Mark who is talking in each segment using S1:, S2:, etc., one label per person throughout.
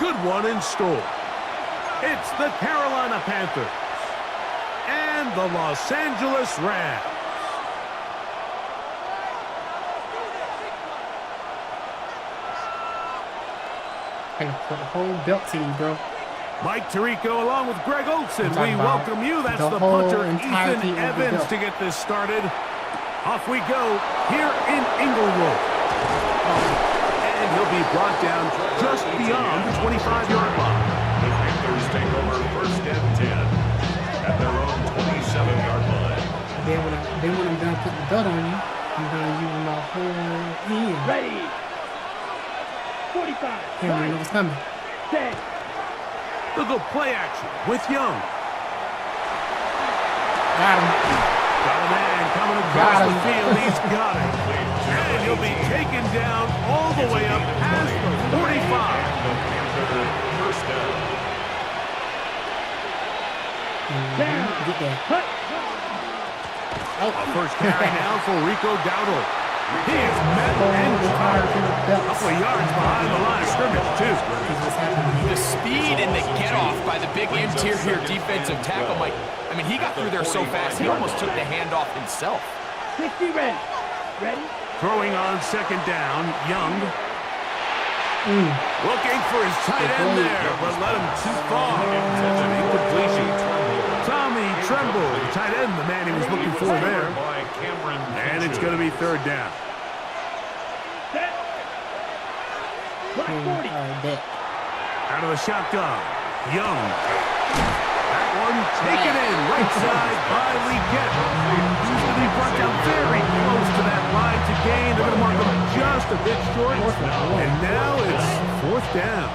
S1: good one in store. It's the Carolina Panthers and the Los Angeles Rams.
S2: Hey, put the whole belt to you, bro.
S1: Mike Tirico along with Greg Olson. We welcome you. That's the punter, Ethan Evans, to get this started. Off we go here in Inglewood. And he'll be brought down just beyond the 25-yard line.
S3: The Panthers take over 1st and 10 at their own 27-yard line.
S2: Then when I'm done putting the belt on you, I'm going to use my whole hand.
S4: Ready. 45.
S2: Can't even know what's coming.
S4: 10.
S1: They'll go play action with Young.
S2: Got him.
S1: Got a man coming across the field. He's got it. And he'll be taken down all the way up past the 45.
S3: First down.
S2: Get that.
S1: A first carry now for Rico Dowdle. He is met and retired. A couple of yards behind the line of scrimmage, too.
S5: The speed and the get-off by the big interior defensive tackle, Mike. I mean, he got through there so fast, he almost took the handoff himself.
S4: 60 ready. Ready?
S1: Throwing on 2nd down, Young. Looking for his tight end there, but let him too far. Incompletion. Tommy Tremble, the tight end, the man he was looking for there. And it's going to be 3rd down.
S4: Set. Black 40.
S1: Out of the shotgun, Young. That one taken in right side by Lee Kett. He's going to be brought down very close to that line to gain. They're going to mark him just a bit short. And now it's 4th down.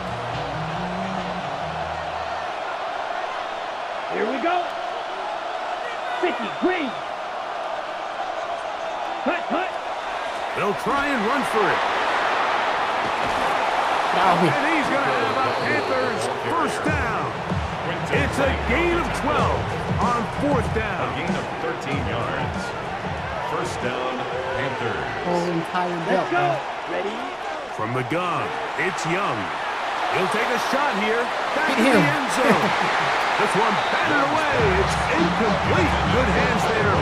S4: Here we go. 50. Green. Cut.
S1: They'll try and run for it. And he's going to have a Panthers 1st down. It's a gain of 12 on 4th down.
S3: A gain of 13 yards. 1st down, Panthers.
S2: Whole entire belt,
S4: Let's go.
S2: bro.
S4: Ready?
S1: From the gun, it's Young. He'll take a shot here. Back to
S2: Hit
S1: the
S2: him.
S1: end zone. This one batted away. It's incomplete. Good hands there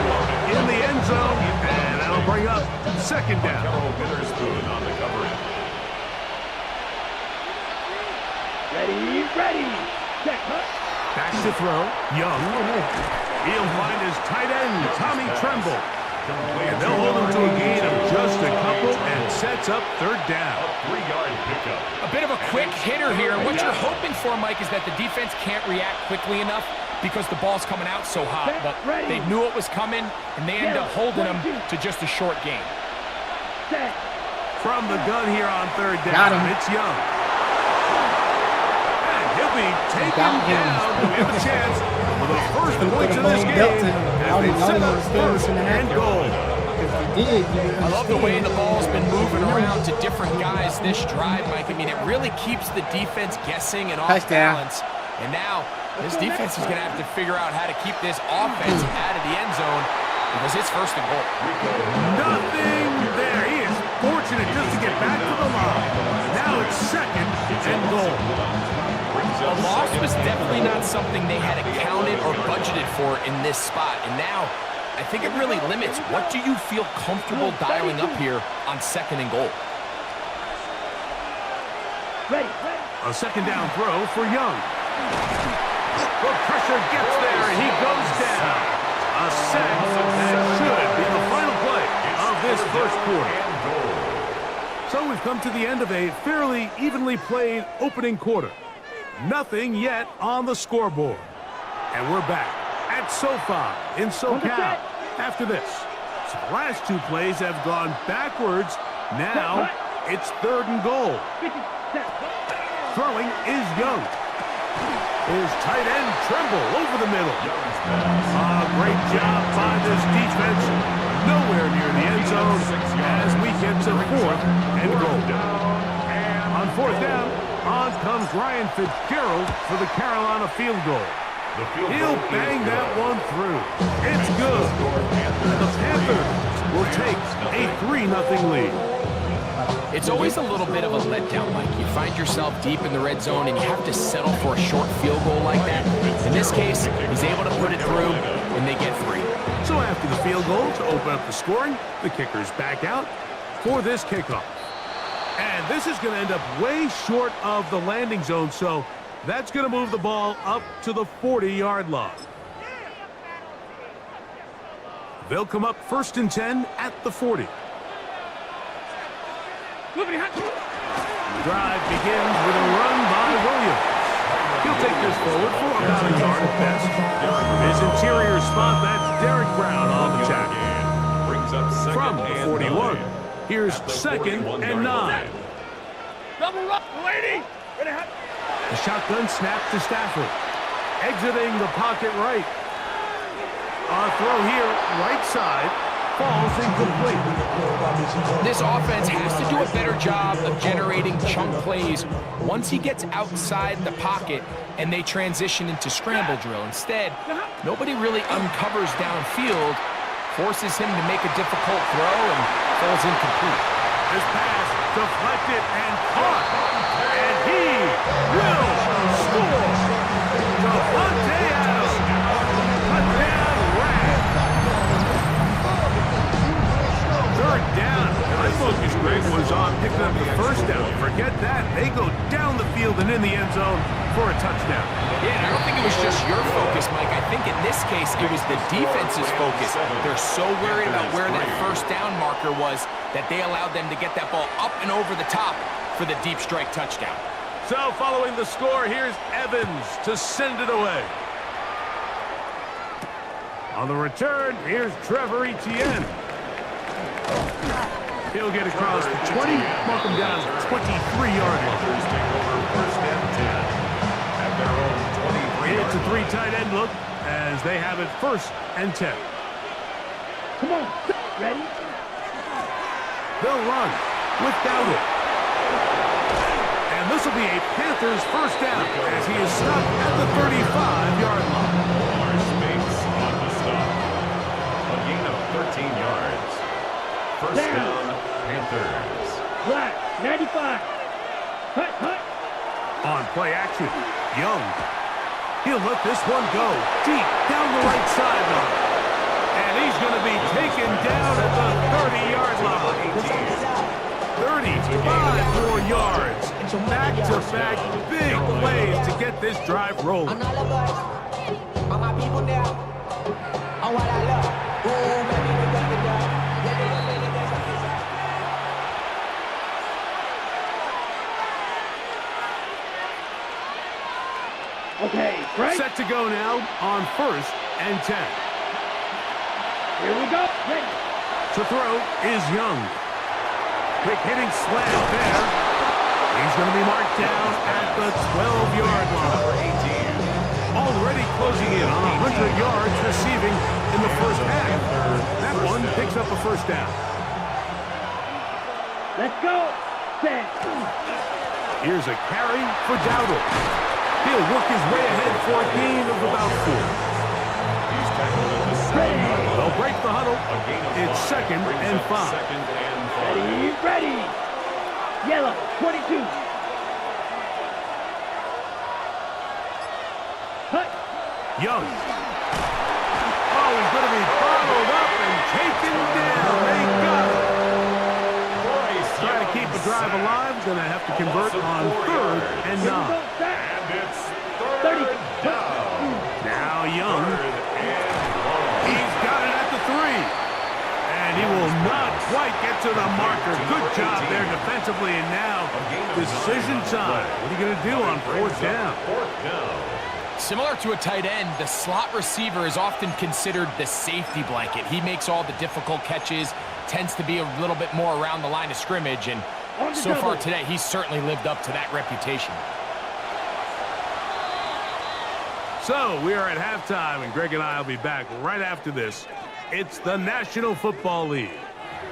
S1: in the end zone. And that'll bring up 2nd down.
S3: Carroll Witherspoon on the coverage.
S4: Ready. Check.
S1: Back to throw. Young. He'll find his tight end, Tommy Tremble. And they'll hold him to a gain of just a couple and sets up 3rd down.
S3: A 3-yard pickup.
S5: A bit of a quick hitter here. What you're hoping for, Mike, is that the defense can't react quickly enough because the ball's coming out so hot. But they knew it was coming, and they end up holding them to just a short gain.
S4: Set.
S1: From the gun here on 3rd down,
S2: Got him.
S1: it's Young. And he'll be taken down. We have a chance for the first points of this game as they set up 1st and goal.
S5: I love the way the ball's been moving around to different guys this drive, Mike. I mean, it really keeps the defense guessing and off balance. And now, this defense is going to have to figure out how to keep this offense out of the end zone because it's 1st and goal.
S1: Nothing there. He is fortunate just to get back to the line. Now it's 2nd and goal.
S5: A loss was definitely not something they had accounted or budgeted for in this spot. And now, I think it really limits what do you feel comfortable dialing up here on 2nd and goal.
S4: Ready.
S1: A 2nd down throw for Young. The pressure gets there, and he goes down. A sack that should be the final play of this 1st quarter. So we've come to the end of a fairly evenly played opening quarter. Nothing yet on the scoreboard. And we're back at SoFi in SoCal after this. So the last 2 plays have gone backwards. Now it's 3rd and goal.
S4: 50. Set.
S1: Throwing is Young. His tight end Tremble over the middle. Great job by this defense. Nowhere near the end zone as we get to 4th and goal. On 4th down, on comes Ryan Fitzgerald for the Carolina field goal. He'll bang that one through. It's good. And the Panthers will take a 3-0 lead.
S5: It's always a little bit of a letdown, Mike. You find yourself deep in the red zone and you have to settle for a short field goal like that. In this case, he's able to put it through, and they get 3.
S1: So after the field goal to open up the scoring, the kicker's back out for this kickoff. And this is going to end up way short of the landing zone, so that's going to move the ball up to the 40-yard line. They'll come up 1st and 10 at the 40. The drive begins with a run by Williams. He'll take this forward for about a yard at best. His interior spot, that's Derek Brown on the tackle.
S3: Brings up second
S1: From the
S3: and
S1: 41,
S3: 9.
S1: here's
S3: At the
S1: 2nd
S3: 41
S1: and
S3: yard
S1: 9.
S3: line.
S4: Double up, lady.
S1: The shotgun snap to Stafford. Exiting the pocket right. A throw here, right side, falls incomplete.
S5: This offense has to do a better job of generating chunk plays once he gets outside the pocket and they transition into scramble drill. Instead, nobody really uncovers downfield, forces him to make a difficult throw, and falls incomplete.
S1: This pass deflected and caught. And he will score. Davante Adams. Touchdown, Rams. 3rd down. My focus, Greg, was on picking up the 1st down. Forget that. They go down the field and in the end zone for a touchdown.
S5: Yeah, and I don't think it was just your focus, Mike. I think in this case, it was the defense's focus. They're so worried about where that 1st down marker was that they allowed them to get that ball up and over the top for the deep strike touchdown.
S1: So following the score, here's Evans to send it away. On the return, here's Trevor Etienne. He'll get across the 20, mark him down at 23-yard line.
S3: Take over 1st and 10 at their own 23.
S1: It's a 3 tight end look as they have it 1st and 10.
S4: Come on. Ready?
S1: They'll run without it. And this will be a Panthers 1st down as he is stopped at the 35-yard line.
S3: More space on the stop. A gain of 13 yards. 1st down, Panthers.
S4: Black, 95. Hut.
S1: On play action, Young. He'll let this one go deep down the right sideline. And he's going to be taken down at the 30-yard line. 35 more yards. Back-to-back big plays to get this drive rolling.
S4: Okay, right?
S1: Set to go now on 1st and 10.
S4: Here we go. Ready.
S1: To throw is Young. Quick hitting slam there. He's going to be marked down at the 12-yard line. Already closing in on 100 yards receiving in the 1st half. That one picks up a 1st down.
S4: Let's go. Set.
S1: Here's a carry for Dowdle. He'll work his way ahead for a gain of about 4.
S3: He's tackled at the 7-yard line.
S1: They'll break the huddle.
S3: A gain of
S1: It's
S3: 5.
S1: 2nd
S3: Brings
S1: and
S3: up
S1: 5.
S3: 2nd and 5.
S4: Ready. Yellow, 22. Hut.
S1: Young. Oh, he's going to be bottled up and taken down. They got it. Trying to keep the drive alive. Going to have to convert on 3rd and 9.
S3: And it's
S4: 30.
S3: 3rd down.
S1: Now Young.
S3: 3rd and 1.
S1: He's got it at the 3. And he will not quite get to the marker. Good job there defensively. And now decision time. What are you going to do on 4th down?
S3: 4th down.
S5: Similar to a tight end, the slot receiver is often considered the safety blanket. He makes all the difficult catches, tends to be a little bit more around the line of scrimmage, and so far today, he's certainly lived up to that reputation.
S1: So we are at halftime, and Greg and I will be back right after this. It's the National Football League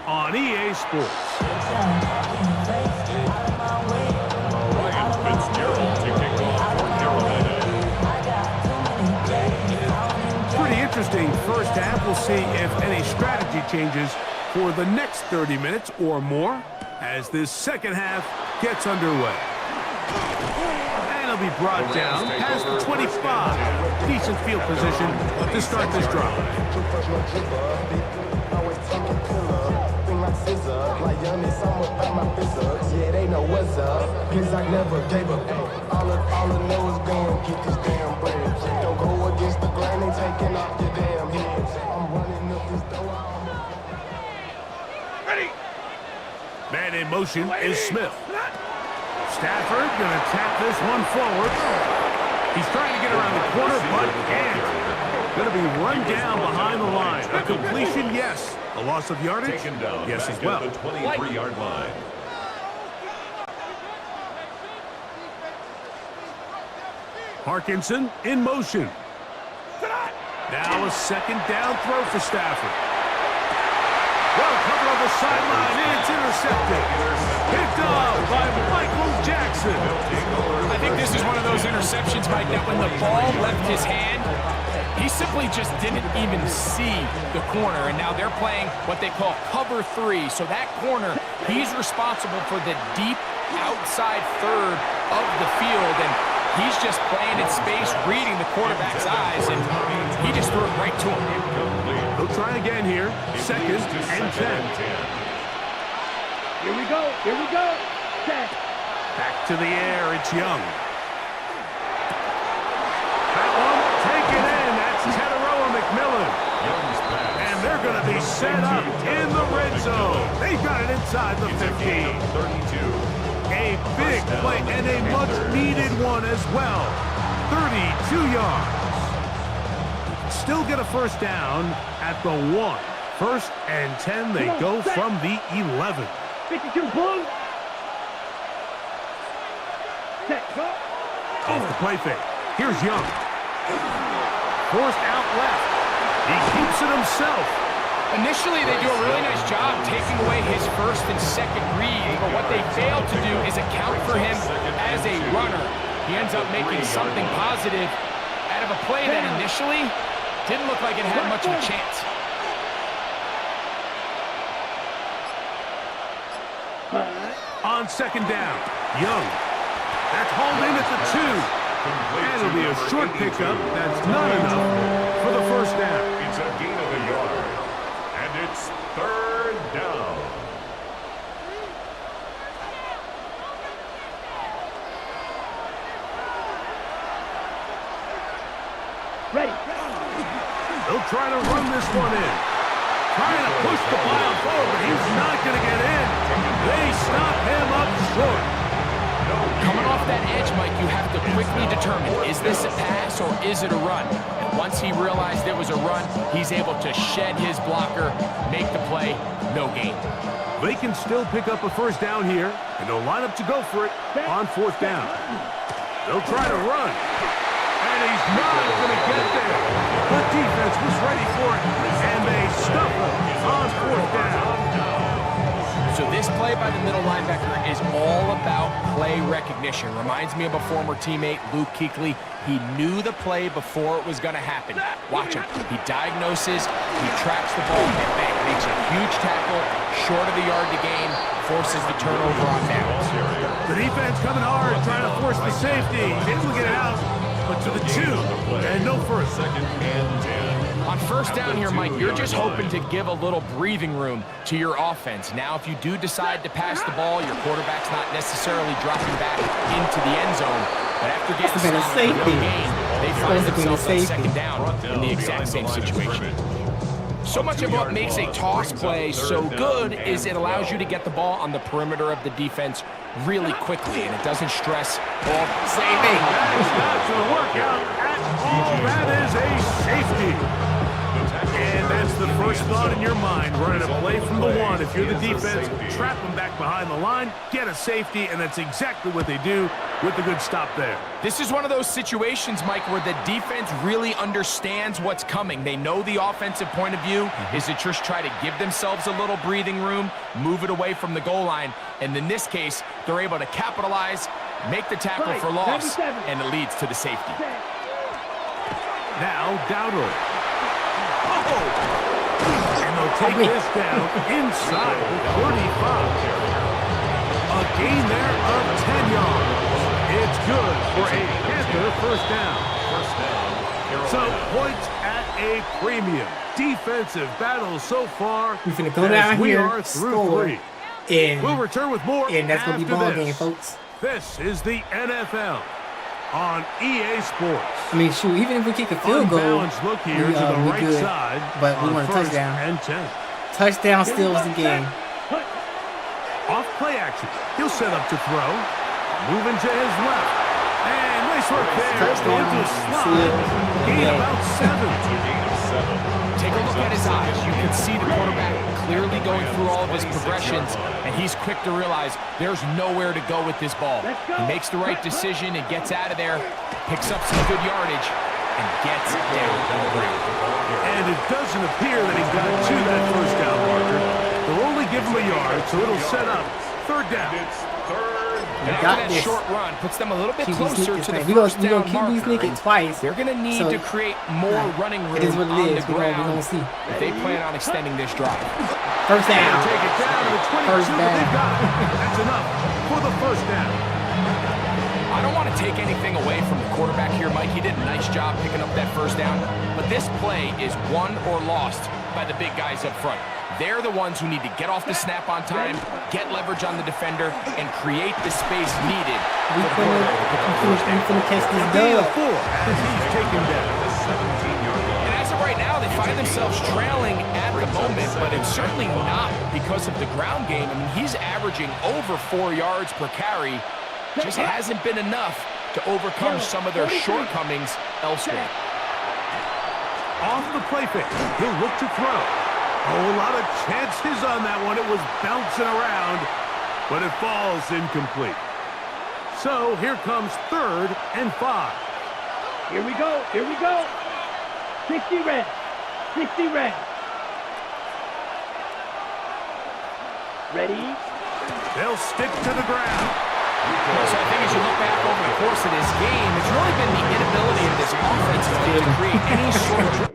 S1: on EA Sports.
S3: Ryan Fitzgerald to kick off for Carolina.
S1: Pretty interesting first half. We'll see if any strategy changes for the next 30 minutes or more. as this second half gets underway. And it'll be brought down past the 25. Decent field position to start this drive.
S6: Yeah, they know what's up. Cause I never gave up. All I know is go and get this damn bread. Don't go against the grain, they taking off your damn head. I'm running up this door.
S1: Ready? Man in motion is Smith. Stafford gonna tap this one forward. He's trying to get around the corner, but can't. Gonna be run down behind the line. A completion, yes. A loss of yardage?
S3: Taken down
S1: Yes,
S3: back
S1: as well.
S3: at the 23-yard line.
S1: Parkinson in motion. Now a second down throw for Stafford. Well covered on the sideline, and it's intercepted. Picked up by Michael Jackson.
S5: I think this is one of those interceptions, Mike, that when the ball left his hand, he simply just didn't even see the corner, and now they're playing what they call cover 3. So that corner, he's responsible for the deep outside third of the field, and he's just playing in space, reading the quarterback's eyes, and he just threw it right to him.
S1: They'll try again here. Second and 10.
S4: Here we go. Here we go. 10.
S1: Back to the air, it's Young. That one taken in. That's Teteroa McMillan. And they're going to be set up in the red zone. They've got it inside the 15.
S3: 32.
S1: A big play and a much-needed one as well. 32 yards. Still get a first down at the 1. First and 10, they go from the 11.
S4: 52 Bulls. Set. Go.
S1: Off the play fake. Here's Young. Forced out left. He keeps it himself.
S5: Initially, they do a really nice job taking away his first and second read, but what they fail to do is account for him as a runner. He ends up making something positive out of a play that initially didn't look like it had much of a chance.
S1: On second down, Young. That's hauled in at the 2. And it'll be a short pickup. That's not enough for the first down.
S3: It's a gain of a yard. And it's third down.
S4: Ready.
S1: They'll try to run this one in. Trying to push the ball forward, but he's not going to get in. They stop him up short.
S5: Coming off that edge, Mike, you have to quickly determine, is this a pass or is it a run? And once he realized it was a run, he's able to shed his blocker, make the play, no gain.
S1: They can still pick up a first down here, and they'll line up to go for it on fourth down. They'll try to run, and he's not going to get there. The defense was ready for it, and they stuff him on fourth down.
S5: So this play by the middle linebacker is all about play recognition. Reminds me of a former teammate, Luke Kuechly. He knew the play before it was going to happen. Watch him. He diagnoses, he tracks the ball, and bang, makes a huge tackle, short of the yard to gain, forces the turnover on downs.
S1: The defense coming hard, trying to force the safety. He's able to get it out, but to the 2, and no further.
S3: Second and 10.
S5: On first down here, Mike, you're just hoping to give a little breathing room to your offense. Now, if you do decide to pass the ball, your quarterback's not necessarily dropping back into the end zone. But after getting stopped with no gain, they find themselves on second down in the exact same situation. So much of what makes a toss play so good is it allows you to get the ball on the perimeter of the defense really quickly, and it doesn't stress all safety.
S1: That is not going to work out at all. That is a safety. And that's the first thought in your mind, running a play from the 1. If you're the defense, trap them back behind the line, get a safety, and that's exactly what they do with the good stop there.
S5: This is one of those situations, Mike, where the defense really understands what's coming. They know the offensive point of view is to just try to give themselves a little breathing room, move it away from the goal line, and in this case, they're able to capitalize, make the tackle for loss, and it leads to the safety.
S1: Now, Dowdle. And they'll take this down inside the 35. gain there of 10 yards. It's good for a Panther first down. So points at a premium. Defensive battle so far.
S2: We finna go down
S1: we
S2: here,
S1: are through
S2: score,
S1: 3.
S2: and
S1: We'll return with more
S2: that's gonna be
S1: after
S2: ball
S1: this.
S2: game, folks.
S1: This is the NFL on EA Sports.
S2: I mean, shoot, even if we kick a field goal,
S1: Unbalanced look here
S2: we,
S1: to the
S2: we
S1: right
S2: good.
S1: side.
S2: But we
S1: on
S2: want a
S1: first
S2: touchdown.
S1: and 10.
S2: Touchdown steals the game.
S1: Off play action. He'll set up to throw. Moving to his left. And nice work there.
S2: Touchdown.
S1: Into a slot.
S2: See it.
S1: Gain
S2: Yeah.
S1: about 7.
S5: Take a look at his eyes. You can see the quarterback clearly going through all of his progressions, and he's quick to realize there's nowhere to go with this ball. He makes the right decision and gets out of there, picks up some good yardage, and gets down on the ground.
S1: And it doesn't appear that he got to that first down marker. They'll only give him a yard, so it'll set up third down.
S5: Now
S2: got
S5: that
S2: this.
S5: short run puts them a little bit
S2: QB
S5: closer
S2: sneak
S5: to
S2: this
S5: the
S2: thing.
S5: first
S2: We
S5: down
S2: gonna
S5: marker.
S2: QB sneak it twice.
S5: They're going to need
S2: So,
S5: to create more running room
S2: It is what
S5: on
S2: it
S5: the
S2: is. We
S5: ground
S2: gonna see.
S5: if they plan on extending this drive.
S2: First
S1: They'll
S2: down.
S1: take it down to the 22,
S2: First
S1: but
S2: down.
S1: they've got it. That's enough for the first down.
S5: I don't want to take anything away from the quarterback here, Mike. He did a nice job picking up that first down. But this play is won or lost by the big guys up front. They're the ones who need to get off the snap on time, get leverage on the defender, and create the space needed
S2: We
S5: for the quarterback to pick up the first down.
S2: finna catch this
S1: Gain
S2: dub.
S1: of 4 as he's taken down.
S5: And as of right now, they find themselves trailing at the moment, but it's certainly not because of the ground game. I mean, he's averaging over 4 yards per carry. Just hasn't been enough to overcome some of their shortcomings elsewhere.
S1: Off the play fake. He'll look to throw. Oh, a lot of chances on that one. It was bouncing around, but it falls incomplete. So here comes 3rd and 5.
S4: Here we go. Here we go. 60 red. 60 red. Ready?
S1: They'll stick to the ground.
S5: So I think as you look back over the course of this game, it's really been the inability of this offense to create any sort of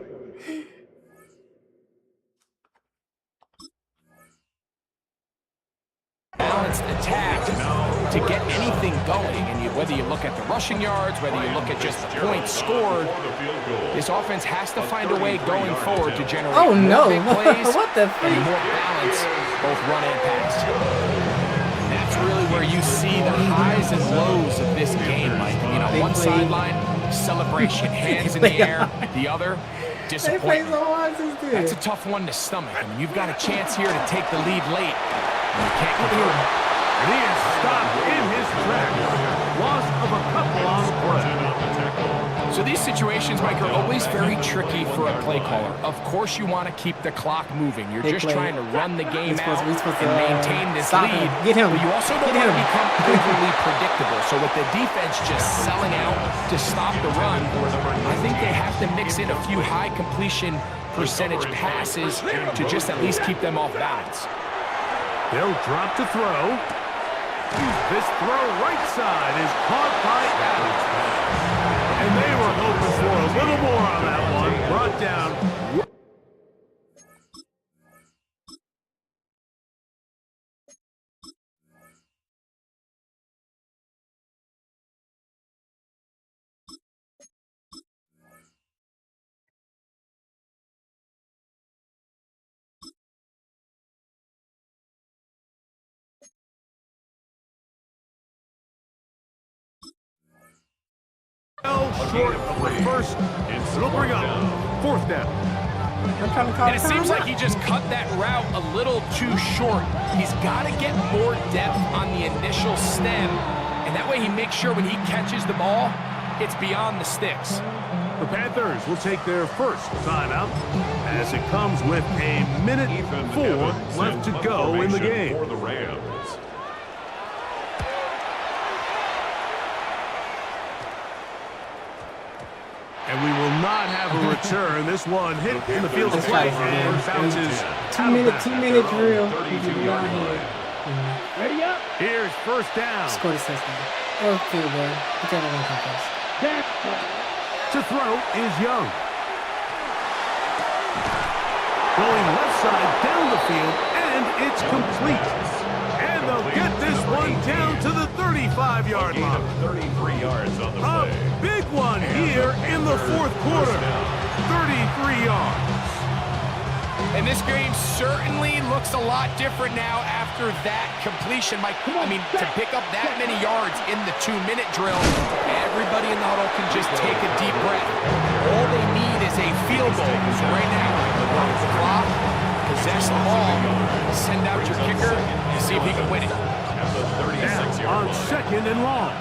S5: balanced attack to get anything going. And whether you look at the rushing yards, whether you look at just the points scored, this offense has to find a way going forward to generate
S2: Oh no!
S5: more big plays
S2: What the
S5: and
S2: freak?
S5: more balance, both run and pass. That's really where you see the highs and lows of this game, Mike. You know,
S2: They
S5: one
S2: play-
S5: sideline, celebration, hands in the air. The other,
S2: They play
S5: disappointment.
S2: so hard since then.
S5: That's a tough one to stomach. I mean, you've got a chance here to take the lead late, and you can't
S2: Look at
S5: convert.
S2: him.
S1: And he is stopped in his tracks. Loss of a couple on the play.
S5: So these situations, Mike, are always very tricky for a play caller. Of course you want to keep the clock moving. You're
S2: They
S5: just
S2: play-
S5: trying to run the game
S2: We're
S5: out
S2: supposed to,
S5: and maintain this
S2: stop
S5: lead.
S2: him. Get him.
S5: But you also don't
S2: Get
S5: want to
S2: him.
S5: become overly predictable. So with the defense just selling out to stop the run, I think they have to mix in a few high completion percentage passes to just at least keep them off balance.
S1: They'll drop to throw. This throw right side is caught by Adams. And they were hoping for a little more on that one. Brought down. Short of the first. It'll bring up 4th down.
S2: I'm trying to call
S5: And it seems like he just cut that route a little too short. He's got to get more depth on the initial stem, and that way he makes sure when he catches the ball, it's beyond the sticks.
S1: The Panthers will take their first timeout as it comes with a minute 4 left to go in the game.
S3: For the Rams.
S1: And we will not have a return. This one hit in the field of play and bounces.
S2: 2 minutes, 2 minutes drill.
S3: 32 yard line.
S4: Ready up.
S1: Here's first down.
S2: Score the touchdown. Or field goal. Whichever one comes first.
S4: Back.
S1: To throw is Young. Going left side down the field, and it's complete. And they'll get this one down to the 35-yard
S3: Gain
S1: line.
S3: of 33 yards on the
S1: A
S3: play.
S1: big one here in the fourth quarter. 33 yards.
S5: And this game certainly looks a lot different now after that completion, Mike. I mean, to pick up that many yards in the 2-minute drill, everybody in the huddle can just take a deep breath. All they need is a field goal. So right now, run the clock, possess the ball, send out your kicker, and see if he can win it.
S3: At the 36-yard
S1: On
S3: line.
S1: second and long.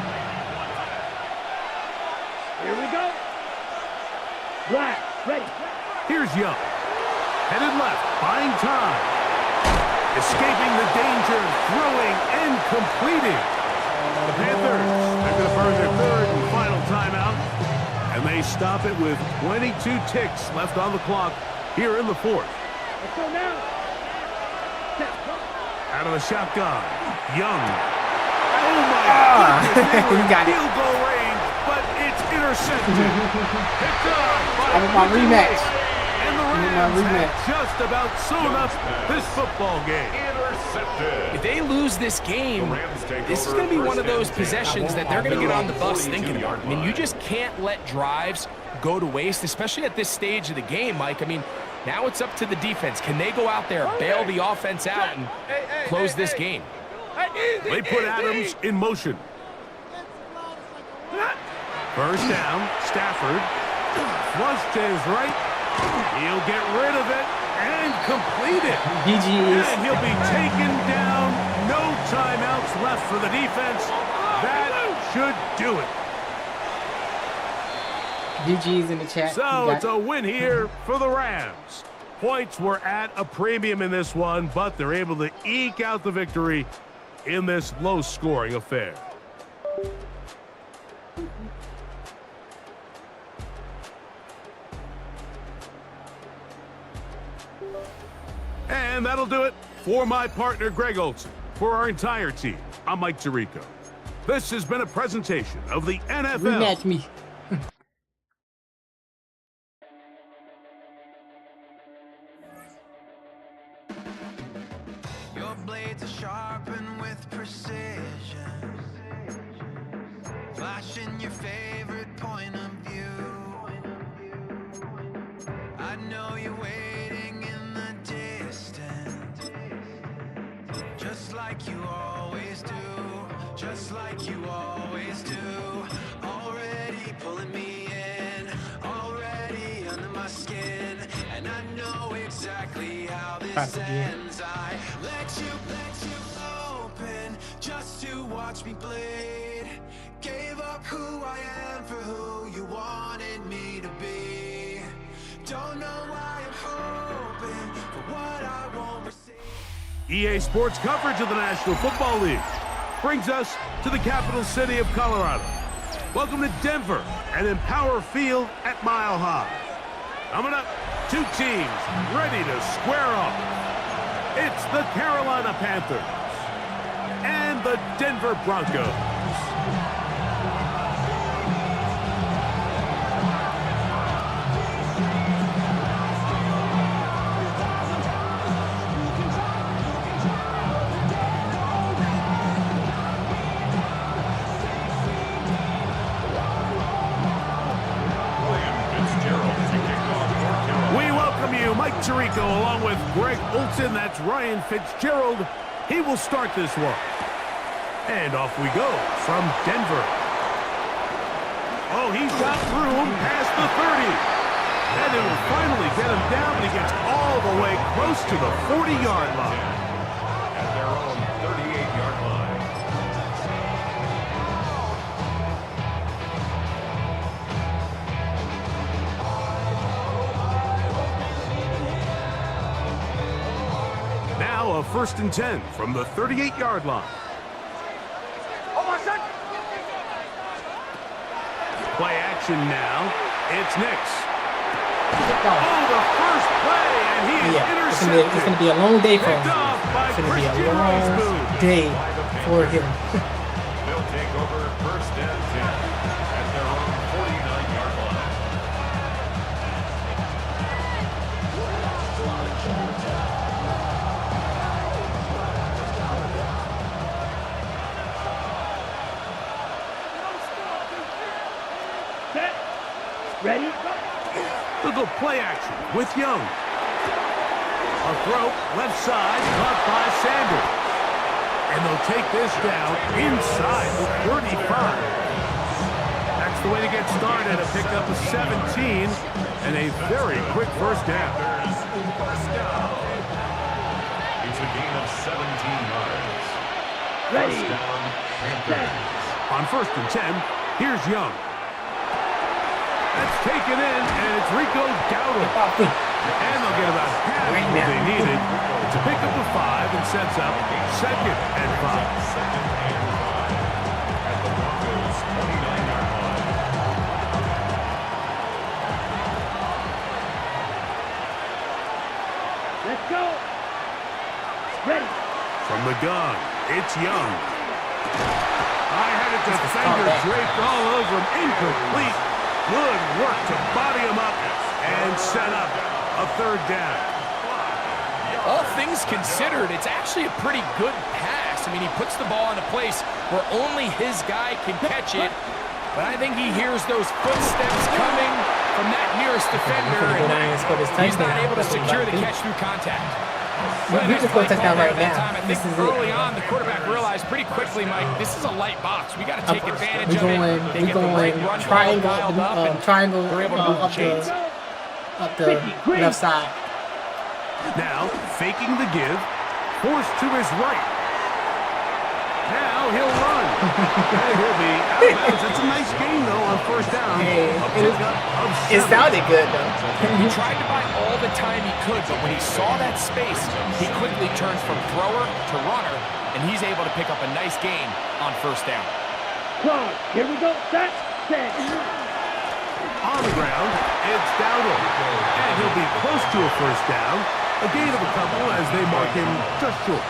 S4: Here we go. Black, ready.
S1: Here's Young. Headed left, buying time. Escaping the danger, throwing and completing. The Panthers, they're going to burn their third and final timeout. And they stop it with 22 ticks left on the clock here in the fourth.
S4: Let's go now.
S1: Out of the shotgun, Young. Oh my goodness, they were
S2: You
S1: in
S2: got it.
S1: field goal range, but it's intercepted. Picked up by
S2: I want my rematch.
S1: And the
S2: I want my
S1: Rams have just about sewn up this football game.
S3: Intercepted.
S5: If they lose this game, this is going to be one of those possessions that they're going to get on the bus thinking about. I mean, you just can't let drives go to waste, especially at this stage of the game, Mike. I mean, now it's up to the defense. Can they go out there, bail the offense out, and close this game?
S1: They put Adams in motion. First down, Stafford. Flush to his right. He'll get rid of it and complete it.
S2: GG's.
S1: And he'll be taken down. No timeouts left for the defense. That should do it.
S2: GG's in the chat.
S1: So
S2: You
S1: it's
S2: got
S1: a win here for the Rams. Points were at a premium in this one, but they're able to eke out the victory in this low-scoring affair. And that'll do it for my partner, Greg Olson. For our entire team, I'm Mike Tirico. This has been a presentation of the NFL.
S2: rematch me.
S7: Your blades are sharpened with precision, flashing your favorite point of view. I know you're waiting in the distance, just like you always do, just like you always do. Already pulling me in, already under my skin, and I know exactly how this
S2: Pass again.
S7: ends. I let you open just to watch me bleed. Gave up who I am for who you wanted me to be. Don't know why I'm hoping for what I won't receive.
S1: EA Sports coverage of the National Football League brings us to the capital city of Colorado. Welcome to Denver and Empower Field at Mile High. Coming up, two teams ready to square off. It's the Carolina Panthers and the Denver Broncos. We welcome you, Mike Tirico, along with Greg Olson. That's Ryan Fitzgerald. He will start this one. And off we go from Denver. Oh, he's got room past the 30. And it will finally get him down, and he gets all the way close to the 40-yard line.
S3: At their own 38-yard line.
S1: Now a 1st and 10 from the 38-yard line. Play action now. It's Nix. Oh, the first play, and he is
S2: Yeah,
S1: intercepted.
S2: it's gonna be a long day for him.
S1: Picked off by
S2: It's gonna be
S1: Christian
S2: a long
S1: Witherspoon.
S2: day for him.
S3: They'll take over 1st and 10 at their own 49-yard line.
S4: Ready?
S1: They'll go play action with Young. A throw, left side, caught by Sanders. And they'll take this down inside the 35. That's the way to get started. A pickup of 17 and a very quick first down.
S3: It's a gain of 17 yards.
S4: Ready?
S3: First down, Panthers.
S1: On 1st and 10, here's Young. That's taken in, and it's Rico Dowdle. And they'll get about half what they needed to pick up the 5 and sets up 2nd and 5.
S3: Second and 5 at the Broncos' 29-yard line.
S4: Let's go. Ready?
S1: From the gun, it's Young. High-headed defender draped all over him. Incomplete. Good work to body him up and set up a 3rd down.
S5: All things considered, it's actually a pretty good pass. I mean, he puts the ball in a place where only his guy can catch it. But I think he hears those footsteps coming from that nearest defender. And he's not able to secure the catch through contact.
S8: We just go touchdown right now.
S5: I think early on, the quarterback realized pretty quickly, Mike, this is a light box. We got to take advantage of it. They get the right run
S2: triangle,
S5: dialed up, and
S2: triangle
S5: they're able to move the chains.
S2: up the left side.
S1: Now, faking the give, forced to his right. Now he'll run. And he'll be out of bounds. It's a nice game, though, on 1st down.
S8: Hey,
S1: A pickup of
S8: it
S1: 7.
S8: sounded good though.
S5: He tried to buy all the time he could, but when he saw that space, he quickly turns from thrower to runner, and he's able to pick up a nice gain on 1st down.
S4: Close. Here we go. Set. Set.
S1: On the ground, it's Dowdle. And he'll be close to a 1st down. A gain of a couple as they mark him just short.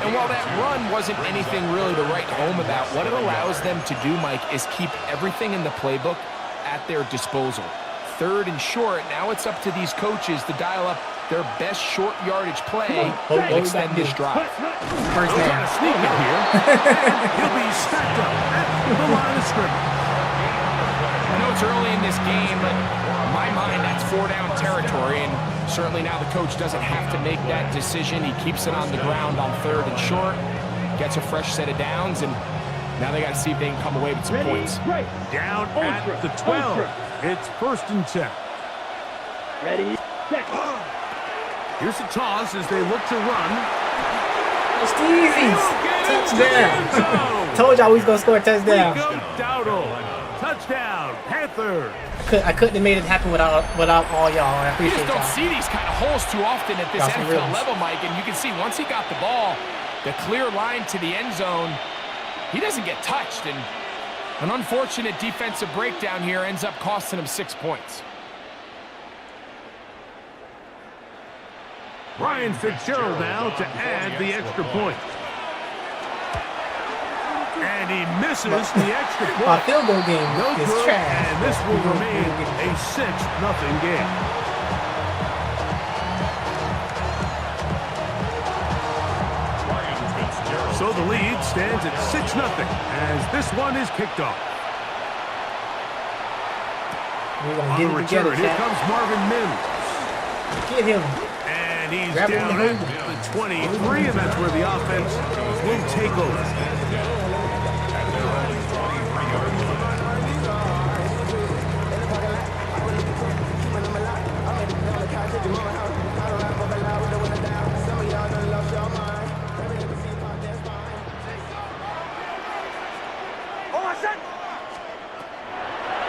S5: And while that run wasn't anything really to write home about, what it allows them to do, Mike, is keep everything in the playbook at their disposal. 3rd and short, now it's up to these coaches to dial up their best short yardage play and extend this drive.
S2: First
S1: Trying
S2: down.
S1: to sneak it here. And he'll be stacked up at the line of scrimmage.
S5: I know it's early in this game, but in my mind, that's 4-down territory, and certainly now the coach doesn't have to make that decision. He keeps it on the ground on 3rd and short, gets a fresh set of downs, and now they got to see if they can come away with some points.
S4: Ready?
S1: Down at the 12. It's 1st and 10.
S4: Ready? Set.
S1: Here's a toss as they look to run.
S2: It's easy. Touchdown. Told y'all we was gonna score a touchdown.
S1: Rico Dowdle. Touchdown, Panther.
S2: I couldn't have made it happen without all y'all. I
S5: You
S2: appreciate
S5: just don't
S2: y'all.
S5: see these kind of holes too often at this
S2: Got some
S5: NFL
S2: rhythms.
S5: level, Mike, and you can see once he got the ball, the clear line to the end zone, he doesn't get touched, and an unfortunate defensive breakdown here ends up costing him 6 points.
S1: Ryan Fitzgerald now to add the extra point. And he misses the extra
S2: My
S1: point.
S2: field goal game
S1: No
S2: is
S1: good,
S2: trash.
S1: and this will remain a 6-0 game.
S3: Ryan Fitzgerald.
S1: So the lead stands at 6-0 as this one is kicked off.
S2: We're gonna
S1: On
S2: get
S1: the
S2: it
S1: return,
S2: together,
S1: here
S2: Chad.
S1: comes Marvin Mims.
S2: Get him.
S1: And he's
S2: Grab him
S1: down
S2: in
S1: at
S2: the
S1: the 23, and that's where the offense will take over.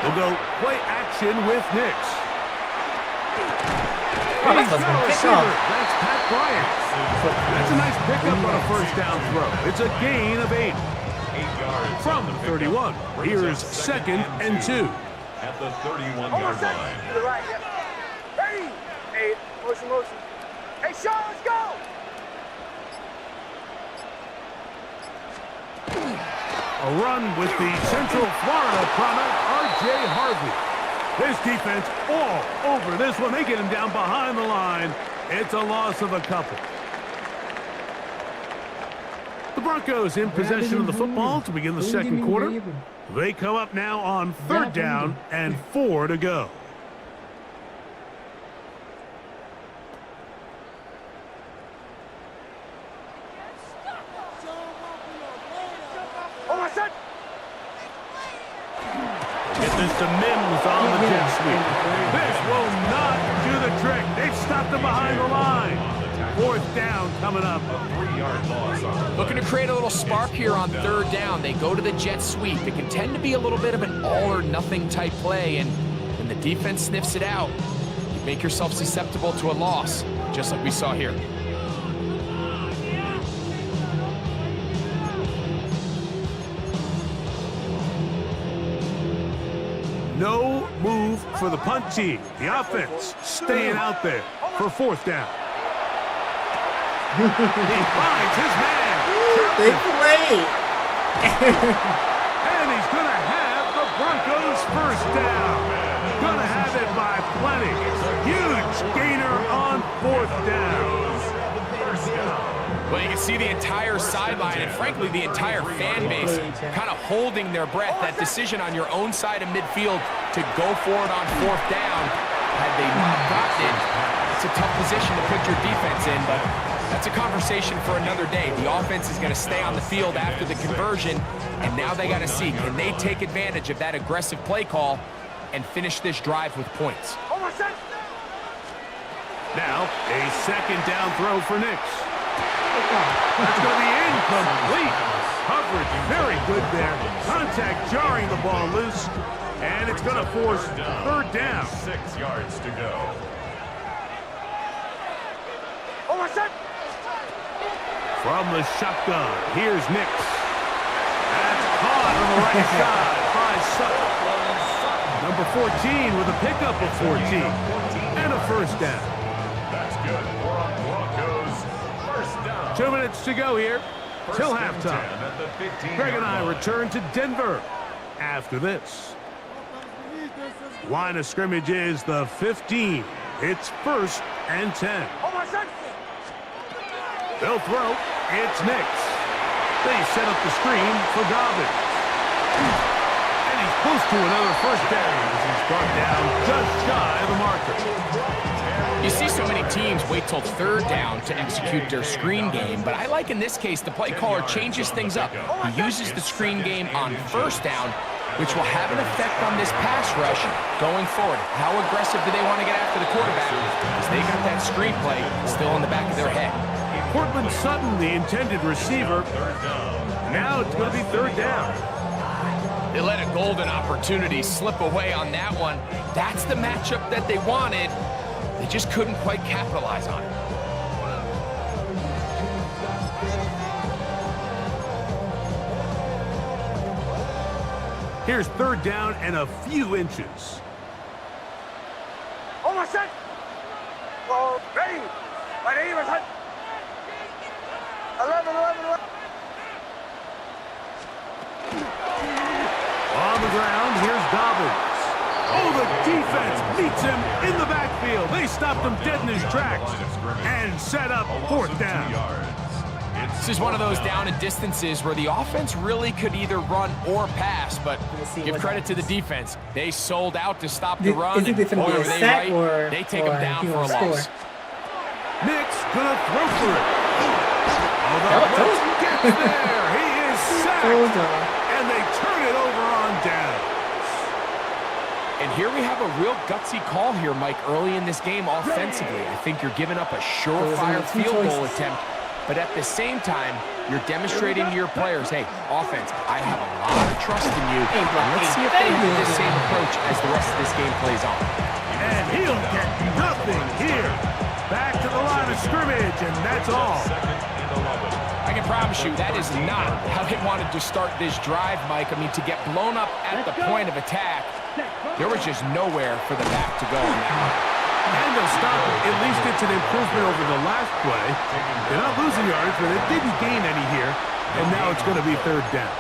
S1: They'll go play action with Nix.
S2: Oh,
S1: He's
S2: that's
S1: got a
S2: a
S1: receiver.
S2: kickoff.
S1: That's Pat Bryant. That's a nice pickup on a 1st down throw. It's a gain of 8.
S3: 8 yards
S1: From the 31, here's 2nd and 2.
S3: at the 31-yard line.
S9: To the right, yeah. Hey! Hey, motion. Hey, Sean, let's go!
S1: A run with the Central Florida product, R.J. Harvey. This defense all over this one. They get him down behind the line. It's a loss of a couple. The Broncos in possession of the football to begin the second quarter. They come up now on 3rd down and 4 to go. Get this to Mims on the jet sweep. This will not do the trick. They've stopped him behind the line. 4th down coming up.
S3: 3-yard loss on
S5: Looking to create a little spark here on 3rd down. They go to the jet sweep. It can tend to be a little bit of an all-or-nothing type play, and when the defense sniffs it out, you make yourself susceptible to a loss, just like we saw here.
S1: No move for the punt team. The offense staying out there for 4th down. He finds his man.
S2: They play.
S1: And he's going to have the Broncos 1st down. Going to have it by plenty. Huge gainer on 4th down.
S5: Well, you can see the entire sideline and, frankly, the entire fan base kind of holding their breath. That decision on your own side of midfield to go for it on 4th down, had they not gotten it, it's a tough position to put your defense in, but that's a conversation for another day. The offense is going to stay on the field after the conversion, and now they got to see, can they take advantage of that aggressive play call and finish this drive with points?
S1: Now, a 2nd down throw for Nix. That's going to be incomplete. Coverage very good there. Contact jarring the ball loose, and it's going to force 3rd down.
S3: 6 yards to go.
S1: From the shotgun, here's Nix. That's caught on the right side by Sutton. Number 14 with a pickup of 14 and a 1st down.
S3: That's good for a Broncos 1st down.
S1: 2 minutes to go here till
S3: First and
S1: halftime.
S3: 10 at the 15-yard
S1: Greg and I
S3: line.
S1: return to Denver after this. Line of scrimmage is the 15. It's 1st and 10. They'll throw. It's Nix. They set up the screen for Dobbins. And he's close to another 1st down as he's brought down just shy of the marker.
S5: You see so many teams wait till 3rd down to execute their screen game, but I like in this case the play caller changes things up. He uses the screen game on 1st down, which will have an effect on this pass rush going forward. How aggressive do they want to get after the quarterback? Because they got that screen play still in the back of their head.
S1: Cortland Sutton, the intended receiver. Now it's going to be 3rd down.
S5: They let a golden opportunity slip away on that one. That's the matchup that they wanted. They just couldn't quite capitalize on it.
S1: Here's 3rd down and a few inches.
S9: Ready. Ready. 11.
S1: On the ground, here's Dobbins. Oh, the defense meets him in the backfield. They stopped him dead in his tracks and set up 4th down.
S5: This is one of those down and distances where the offense really could either run or pass, but give credit to the defense. They sold out to stop the run.
S2: Is it going to be a sack or
S5: they take them down for a loss.
S1: Nix gonna throw for it. Oh, the blitz gets there. He is sacked. And they turn it over on down.
S5: And here we have a real gutsy call here, Mike, early in this game offensively. I think you're giving up a surefire field goal attempt, but at the same time, you're demonstrating to your players, hey, offense, I have a lot of trust in you. Let's see if they have the same approach as the rest of this game plays on.
S1: And he'll get nothing here. Back to the line of scrimmage, and that's all.
S5: I can promise you that is not how they wanted to start this drive, Mike. I mean, to get blown up at the point of attack, there was just nowhere for the back to go on that one.
S1: And they'll stop it. At least it's an improvement over the last play. They're not losing yards, but it didn't gain any here. And now it's going to be 3rd down.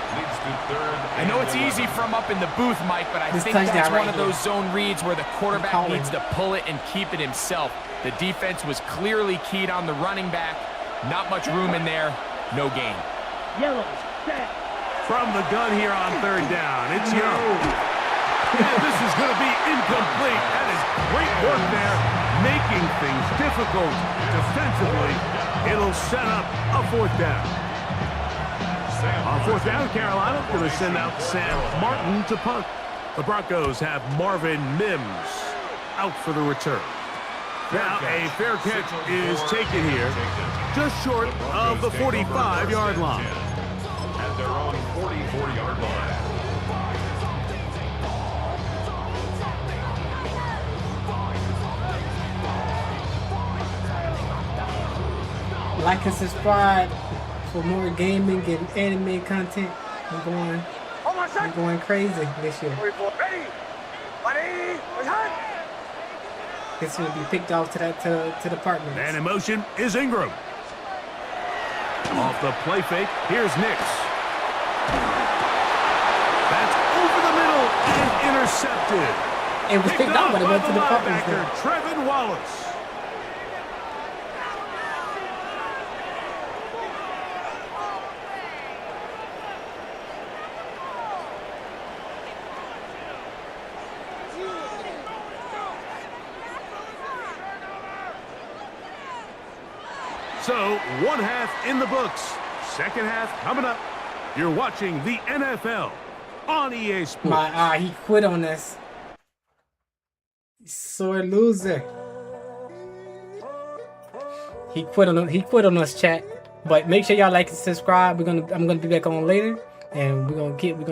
S5: I know it's easy from up in the booth, Mike, but I think that's one of those zone reads where the quarterback needs to pull it and keep it himself. The defense was clearly keyed on the running back. Not much room in there. No gain.
S4: Yellow, set.
S1: From the gun here on third down. It's Young. And this is going to be incomplete. That is great work there, making things difficult defensively. It'll set up a fourth down. On fourth down, Carolina going to send out Sam Martin to punt. The Broncos have Marvin Mims out for the return. Now a fair catch is taken here, just short of the 45-yard line.
S3: At their own 44-yard line.
S2: Like and subscribe for more gaming and anime content. I'm going crazy this year.
S9: Ready? Ready?
S2: This will be picked off to the department.
S1: And in motion is Ingram. Off the play fake, here's Nix. That's over the middle and intercepted.
S2: It was picked off, but it went to the department.
S1: Trevin Wallace. So, one half in the books. Second half coming up. You're watching the NFL on EA Sports.
S2: He quit on us. Sore loser. He quit on us, chat. But make sure y'all like and subscribe. I'm gonna be back on later, and we're gonna